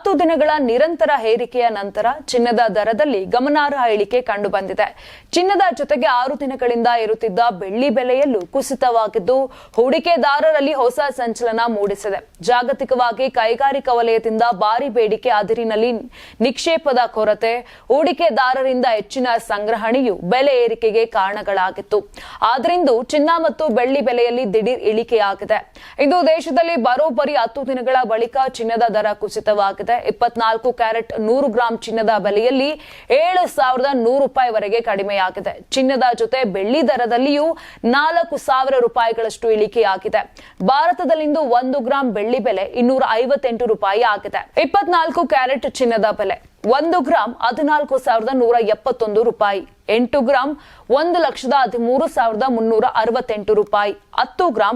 10 ದಿನಗಳ ನಿರಂತರ ಏರಿಕೆಯ ನಂತರ ಚಿನ್ನದ ದರದಲ್ಲಿ ಗಮನಾರ್ಹ ಇಳಿಕೆ ಕಂಡುಬಂದಿದೆ. ಚಿನ್ನದ ಜೊತೆಗೆ 6 ದಿನಗಳಿಂದ ಏರುತ್ತಿದ್ದ ಬೆಳ್ಳಿ ಬೆಲೆಯಲ್ಲೂ ಕುಸಿತವಾಗಿದ್ದು ಹೂಡಿಕೆದಾರರಲ್ಲಿ ಹೊಸ ಸಂಚಲನ ಮೂಡಿಸಿದೆ. ಜಾಗತಿಕವಾಗಿ ಕೈಗಾರಿಕಾ ವಲಯದಿಂದ ಭಾರಿ ಬೇಡಿಕೆ ಅದಿರಿನಲ್ಲಿ ನಿಕ್ಷೇಪದ ಕೊರತೆ, ಹೂಡಿಕೆದಾರರಿಂದ ಹೆಚ್ಚಿನ ಸಂಗ್ರಹಣೆಯು ಬೆಲೆ ಏರಿಕೆಗೆ ಕಾರಣಗಳಾಗಿತ್ತು. ಆದ್ರಿಂದು ಚಿನ್ನ ಮತ್ತು ಬೆಳ್ಳಿ ಬೆಲೆಯಲ್ಲಿ ದಿಢೀರ್ ಇಳಿಕೆಯಾಗಿದೆ. ಇಂದು ದೇಶದಲ್ಲಿ ಬರೋಬ್ಬರಿ 10 ದಿನಗಳ ಬಳಿಕ ಚಿನ್ನದ ದರ ಕುಸಿತವಾಗಿದೆ. 24 ಕ್ಯಾರೆಟ್ 100 ಗ್ರಾಂ ಚಿನ್ನದ ಬೆಲೆಯಲ್ಲಿ 7,100 ರೂಪಾಯಿವರೆಗೆ ಕಡಿಮೆಯಾಗಿದೆ. ಚಿನ್ನದ ಜೊತೆ ಬೆಳ್ಳಿ ದರದಲ್ಲಿಯೂ 4,000 ರೂಪಾಯಿಗಳಷ್ಟು ಇಳಿಕೆಯಾಗಿದೆ. ಭಾರತದಲ್ಲಿಂದು 1 ಗ್ರಾಂ ಬೆಳ್ಳಿ ಬೆಲೆ 258 ರೂಪಾಯಿ ಆಗಿದೆ. 24 ಕ್ಯಾರೆಟ್ ಚಿನ್ನದ ಬೆಲೆ 1 ಗ್ರಾಂ 14,171 ರೂಪಾಯಿ, 8 ಗ್ರಾಂ 1,13,368 ರೂಪಾಯಿ, 10 ಗ್ರಾಂ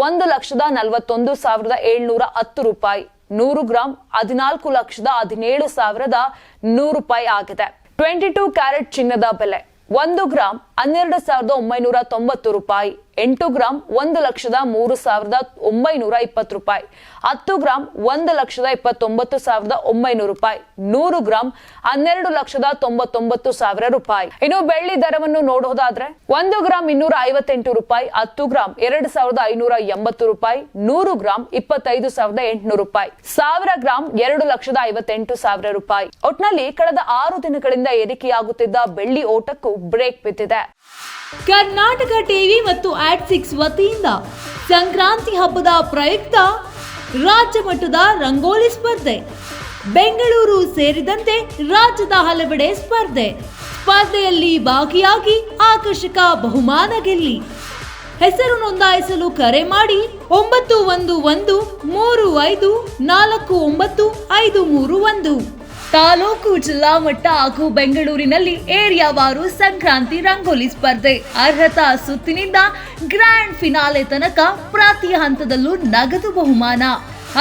1,41,710 ರೂಪಾಯಿ, 100 ಗ್ರಾಂ 14,17,100 ರೂಪಾಯಿ ಆಗಿದೆ. 22 ಕ್ಯಾರೆಟ್ ಚಿನ್ನದ ಬೆಲೆ 1 ಗ್ರಾಂ 12,990 ರೂಪಾಯಿ, 8 ಗ್ರಾಂ 1,03,920 ರೂಪಾಯಿ, 10 ಗ್ರಾಂ 1,29,900 ರೂಪಾಯಿ, 100 ಗ್ರಾಂ 12,99,000 ರೂಪಾಯಿ. ಇನ್ನು ಬೆಳ್ಳಿ ದರವನ್ನು ನೋಡೋದಾದ್ರೆ 1 ಗ್ರಾಂ 258 ರೂಪಾಯಿ, 10 ಗ್ರಾಂ 2,580 ರೂಪಾಯಿ, 100 ಗ್ರಾಂ 25,800 ರೂಪಾಯಿ, 1000 ಗ್ರಾಂ 2,58,000 ರೂಪಾಯಿ. ಒಟ್ನಲ್ಲಿ ಕಳೆದ 6 ದಿನಗಳಿಂದ ಏರಿಕೆಯಾಗುತ್ತಿದ್ದ ಬೆಳ್ಳಿ ಓಟಕ್ಕೂ ಬ್ರೇಕ್ ಬಿದ್ದಿದೆ. ಕರ್ನಾಟಕ ಟಿವಿ ಮತ್ತು ಆಟ್6 ವತಿಯಿಂದ ಸಂಕ್ರಾಂತಿ ಹಬ್ಬದ ಪ್ರಯುಕ್ತ ರಾಜ್ಯ ಮಟ್ಟದ ರಂಗೋಲಿ ಸ್ಪರ್ಧೆ, ಬೆಂಗಳೂರು ಸೇರಿದಂತೆ ರಾಜ್ಯದ ಹಲವೆಡೆ ಸ್ಪರ್ಧೆಯಲ್ಲಿ ಭಾಗಿಯಾಗಿ ಆಕರ್ಷಕ ಬಹುಮಾನ ಗೆಲ್ಲಿ. ಹೆಸರು ನೋಂದಾಯಿಸಲು ಕರೆ ಮಾಡಿ 9113549531. ತಾಲೂಕು, ಜಿಲ್ಲಾ ಮಟ್ಟ ಹಾಗೂ ಬೆಂಗಳೂರಿನಲ್ಲಿ ಏರಿಯಾವಾರು ಸಂಕ್ರಾಂತಿ ರಂಗೋಲಿ ಸ್ಪರ್ಧೆ. ಅರ್ಹತಾ ಸುತ್ತಿನಿಂದ ಗ್ರ್ಯಾಂಡ್ ಫಿನಾಲೆ ತನಕ ಪ್ರತಿ ಹಂತದಲ್ಲೂ ನಗದು ಬಹುಮಾನ.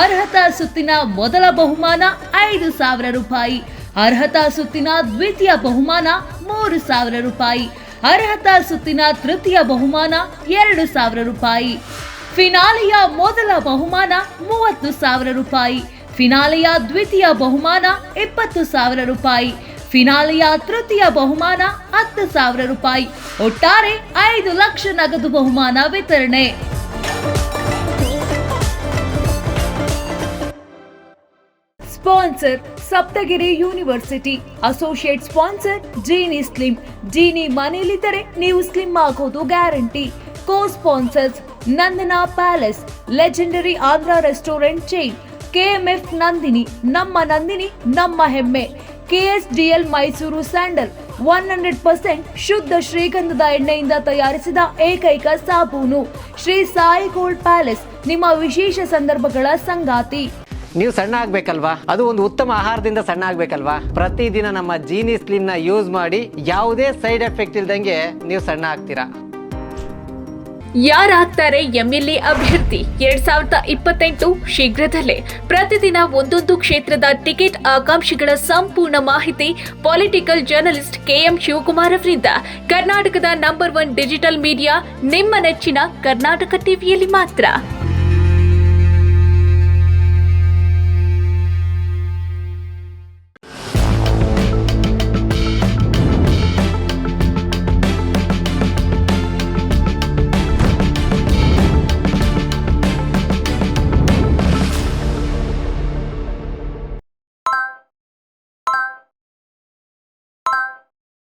ಅರ್ಹತಾ ಸುತ್ತಿನ ಮೊದಲ ಬಹುಮಾನ 5,000 ರೂಪಾಯಿ, ಅರ್ಹತಾ ಸುತ್ತಿನ ದ್ವಿತೀಯ ಬಹುಮಾನ 3,000 ರೂಪಾಯಿ, ಅರ್ಹತಾ ಸುತ್ತಿನ ತೃತೀಯ ಬಹುಮಾನ 2,000 ರೂಪಾಯಿ, ಫಿನಾಲೆಯ ಮೊದಲ ಬಹುಮಾನ 30,000 ರೂಪಾಯಿ, ಫಿನಾಲೆಯ ದ್ವಿತೀಯ ಬಹುಮಾನ 20,000 ರೂಪಾಯಿ, ಫಿನಾಲೆಯ ತೃತೀಯ ಬಹುಮಾನ 10,000 ರೂಪಾಯಿ. ಒಟ್ಟಾರೆ 5 ಲಕ್ಷ ನಗದು ಬಹುಮಾನ ವಿತರಣೆ. Sponsor Saptagiri university. Associate sponsor Jeeni slim. Jeeni ಮನೆಯಲ್ಲಿದ್ದರೆ ನೀವು ಸ್ಲಿಮ್ ಆಗೋದು guarantee. Co sponsors Nandana palace, legendary Andhra restaurant chain, KMF Nandini, ನಮ್ಮ ನಂದಿನಿ ನಮ್ಮ ಹೆಮ್ಮೆ, KSDL ಮೈಸೂರು ಸ್ಯಾಂಡಲ್ 100% ಶುದ್ಧ ಶ್ರೀಗಂಧದ ಎಣ್ಣೆಯಿಂದ ತಯಾರಿಸಿದ ಏಕೈಕ ಸಾಬೂನು, ಶ್ರೀ ಸಾಯಿ ಗೋಲ್ಡ್ ಪ್ಯಾಲೇಸ್, ನಿಮ್ಮ ವಿಶೇಷ ಸಂದರ್ಭಗಳ ಸಂಗಾತಿ. ನೀವು ಸಣ್ಣ ಆಗ್ಬೇಕಲ್ವಾ? ಅದು ಒಂದು ಉತ್ತಮ ಆಹಾರದಿಂದ ಸಣ್ಣ ಆಗ್ಬೇಕಲ್ವಾ? ಪ್ರತಿದಿನ ನಮ್ಮ ಜೀನಿ ಸ್ಲಿಮ್ ನ ಯೂಸ್ ಮಾಡಿ ಯಾವುದೇ ಸೈಡ್ ಎಫೆಕ್ಟ್ ಇಲ್ದಂಗೆ ನೀವು ಸಣ್ಣ ಆಗ್ತೀರಾ. ಯಾರಾಗ್ತಾರೆ MLA ಅಭ್ಯರ್ಥಿ 2028 ಶೀಘ್ರದಲ್ಲೇ. ಪ್ರತಿದಿನ ಒಂದೊಂದು ಕ್ಷೇತ್ರದ ಟಿಕೆಟ್ ಆಕಾಂಕ್ಷಿಗಳ ಸಂಪೂರ್ಣ ಮಾಹಿತಿ ಪೊಲಿಟಿಕಲ್ ಜರ್ನಲಿಸ್ಟ್ KM ಶಿವಕುಮಾರ್ ಅವರಿಂದ. ಕರ್ನಾಟಕದ ನಂಬರ್ 1 ಡಿಜಿಟಲ್ ಮೀಡಿಯಾ ನಿಮ್ಮ ನೆಚ್ಚಿನ ಕರ್ನಾಟಕ ಟಿವಿಯಲ್ಲಿ ಮಾತ್ರ.